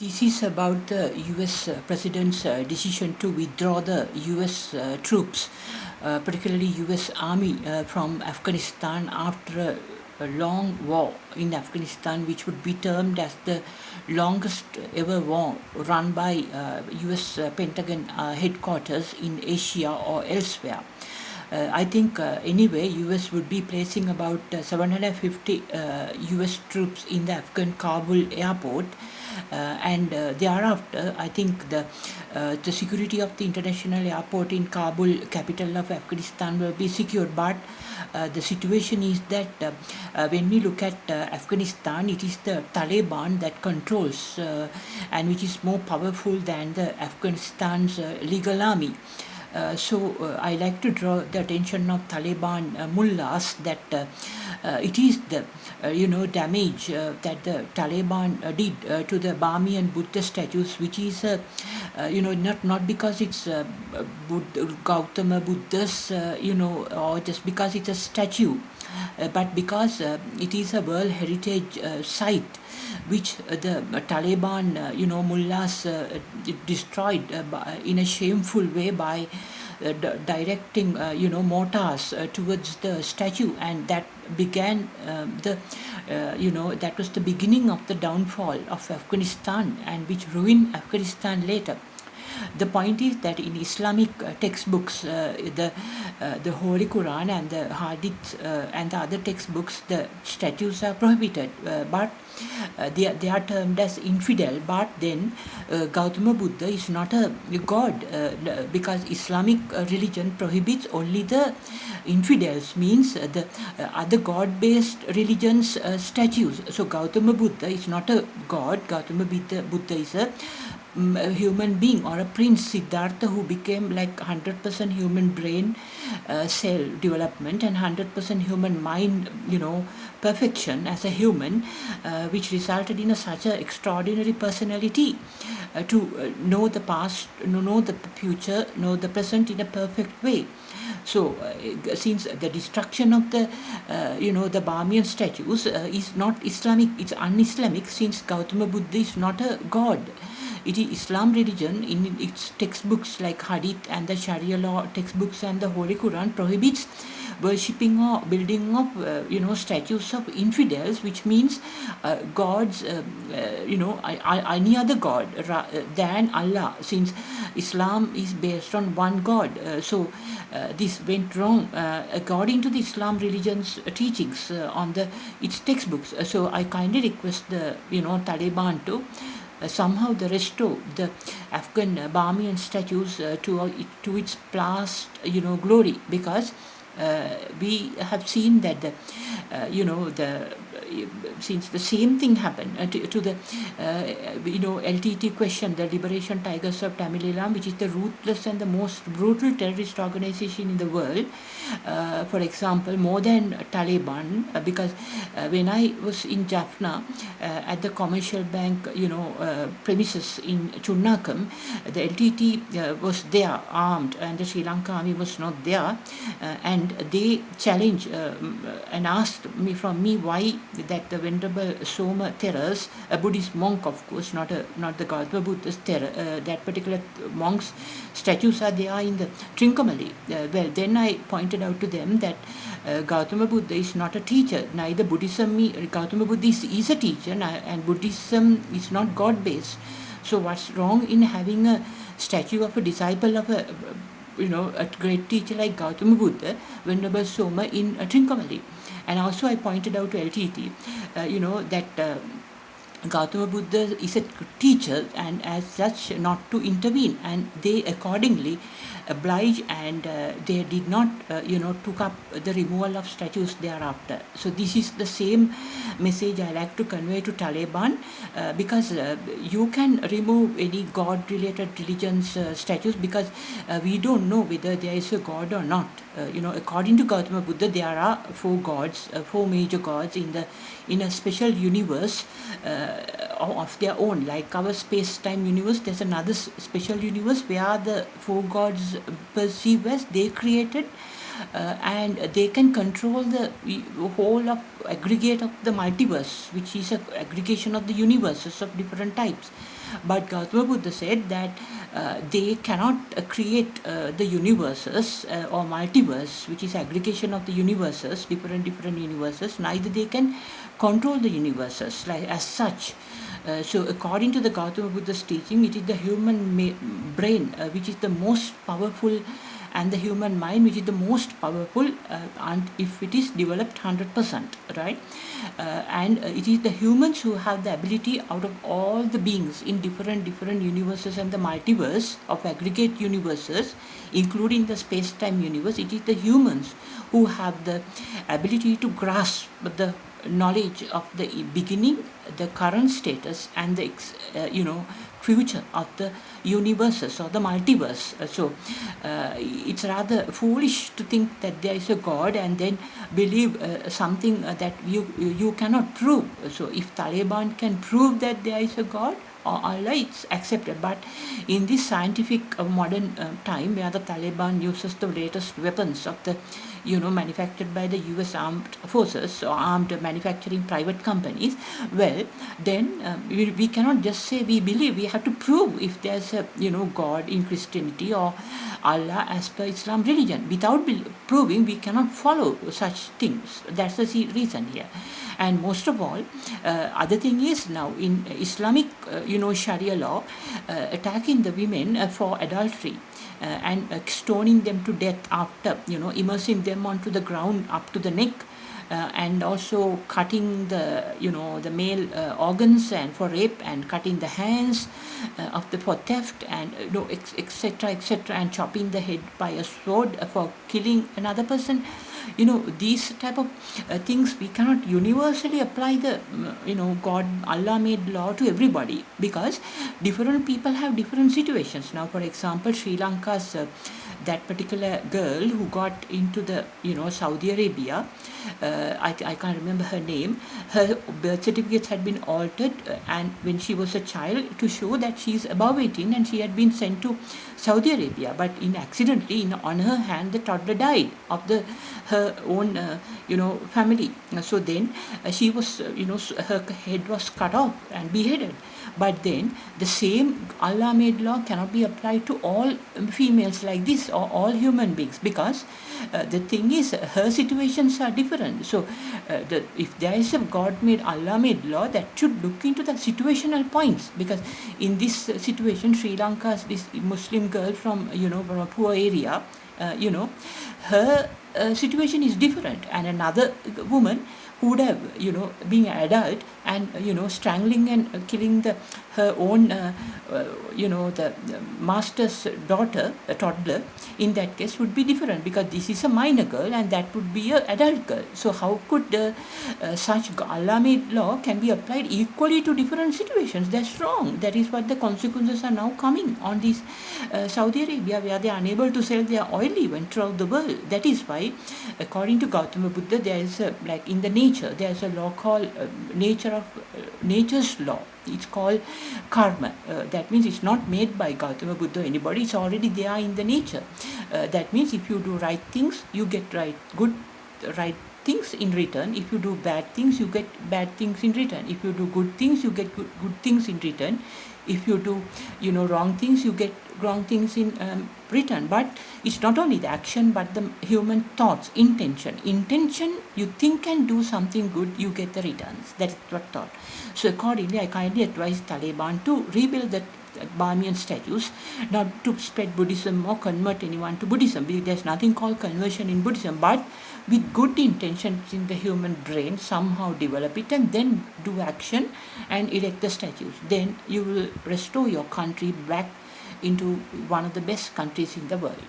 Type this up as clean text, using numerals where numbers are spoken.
This is about the US President's decision to withdraw the US troops, particularly US Army, from Afghanistan after a long war in Afghanistan, which would be termed as the longest ever war run by US Pentagon headquarters in Asia or elsewhere. I think anyway, US would be placing about 750 US troops in the Afghan Kabul airport, and thereafter, I think the security of the international airport in Kabul, capital of Afghanistan, will be secured. But the situation is that when we look at Afghanistan, it is the Taliban that controls and which is more powerful than the Afghanistan's legal army. I like to draw the attention of Taliban mullahs that it is the damage that the Taliban did to the Bami and Buddha statues, which is not because it's Gautama Buddha's or just because it's a statue, but because it is a World Heritage site which the Taliban, mullahs destroyed in a shameful way by directing, mortars towards the statue, and that began that was the beginning of the downfall of Afghanistan, and which ruined Afghanistan later. The point is that in Islamic textbooks, the Holy Quran and the Hadith and the other textbooks, the statues are prohibited, but they are termed as infidel. But then Gautama Buddha is not a god, because Islamic religion prohibits only the infidels, means the other god-based religions statues. So Gautama Buddha is not a god. Gautama Buddha is a human being, or a prince Siddhartha, who became like 100% human brain cell development and 100% human mind, perfection as a human, which resulted in such an extraordinary personality to know the past, know the future, know the present in a perfect way. So, since the destruction of the Bamiyan statues is not Islamic, it's un-Islamic, since Gautama Buddha is not a god. It is Islam religion in its textbooks like Hadith and the Sharia law textbooks and the Holy Quran prohibits worshipping or building of statues of infidels, which means gods, any other god than Allah, since Islam is based on one God. This went wrong according to the Islam religion's teachings on its textbooks. So I kindly request the Taliban to somehow the restore the Afghan Bamiyan statues to its past glory, because we have seen that since the same thing happened to the LTT question, the Liberation Tigers of Tamil Eelam, which is the ruthless and the most brutal terrorist organization in the world. For example, more than Taliban, because when I was in Jaffna at the Commercial Bank, premises in Chunnakam, the LTT was there armed, and the Sri Lanka army was not there, and they challenged and asked me why that the Venerable Soma Theras, a Buddhist monk, of course, not the Gautama Buddha's that particular monk's statues are there in the Trincomalee. Well, then I pointed out to them that Gautama Buddha is not a teacher, neither Buddhism. Gautama Buddha is a teacher, and Buddhism is not God-based. So what's wrong in having a statue of a disciple of a great teacher like Gautama Buddha, Venerable Soma, in Trincomalee? And also I pointed out to LTT, that Gautama Buddha is a teacher, and as such not to intervene, and they accordingly obliged, and they did not took up the removal of statues thereafter. So this is the same message I like to convey to Taliban, because you can remove any god related religions statues, because we don't know whether there is a god or not. According to Gautama Buddha, there are four major gods in a special universe of their own, like our space-time universe. There's another special universe where the four gods perceive as they created and they can control the whole of aggregate of the multiverse, which is a aggregation of the universes of different types. But Gautama Buddha said that they cannot create the universes or multiverse, which is aggregation of the universes, different universes. Neither they can control the universes like as such. So according to the Gautama Buddha's teaching, it is the human brain which is the most powerful, and the human mind which is the most powerful, and if it is developed 100%, right? And it is the humans who have the ability out of all the beings in different universes and the multiverse of aggregate universes, including the space-time universe. It is the humans who have the ability to grasp the knowledge of the beginning, the current status, and the future of the universes or the multiverse. So it's rather foolish to think that there is a God and then believe something that you cannot prove. So if Taliban can prove that there is a God or Allah, it's accepted. But in this scientific modern time, where the Taliban uses the latest weapons of the manufactured by the US armed forces or armed manufacturing private companies, well, then we cannot just say we believe. We have to prove if there's a God in Christianity or Allah as per Islam religion. Without proving, we cannot follow such things. That's the reason here. And most of all, other thing is, now in Islamic Sharia law, attacking the women for adultery and stoning them to death after immersing them onto the ground up to the neck, and also cutting the male organs and for rape, and cutting the hands for theft, and etc., and chopping the head by a sword for killing another person. These type of things, we cannot universally apply the God, Allah made law to everybody, because different people have different situations. Now, for example, Sri Lanka's that particular girl who got into the Saudi Arabia, I can't remember her name. Her birth certificates had been altered, and when she was a child, to show that she is above 18, and she had been sent to Saudi Arabia. But accidentally on her hand, the toddler died of her own family. So then she was her head was cut off and beheaded. But then the same Allah made law cannot be applied to all females like this, or all human beings, because the thing is, her situations are different. So if there is a God made, Allah made law, that should look into the situational points, because in this situation, Sri Lanka's this Muslim girl from from a poor area, her situation is different, and another woman who would have being an adult and strangling and killing her own the master's daughter, a toddler, in that case would be different, because this is a minor girl and that would be an adult girl. So how could such Allah made law can be applied equally to different situations? That's wrong. That is what the consequences are now coming on this Saudi Arabia, where they are unable to sell their oil even throughout the world. That is why, according to Gautama Buddha, there is like in the nature, there is a law called nature's law. It's called karma. That means it's not made by Gautama Buddha or anybody. It's already there in the nature. That means if you do right things, you get right things in return. If you do bad things, you get bad things in return. If you do good things, you get good things in return. If you do wrong things, you get wrong things in return. But it's not only the action, but the human thoughts, intention, you think and do something good, you get the returns. That is what thought. So accordingly, I kindly advise Taliban to rebuild the Bahmian statues, not to spread Buddhism or convert anyone to Buddhism, because there's nothing called conversion in Buddhism, but with good intentions in the human brain, somehow develop it and then do action and erect the statues. Then you will restore your country back into one of the best countries in the world.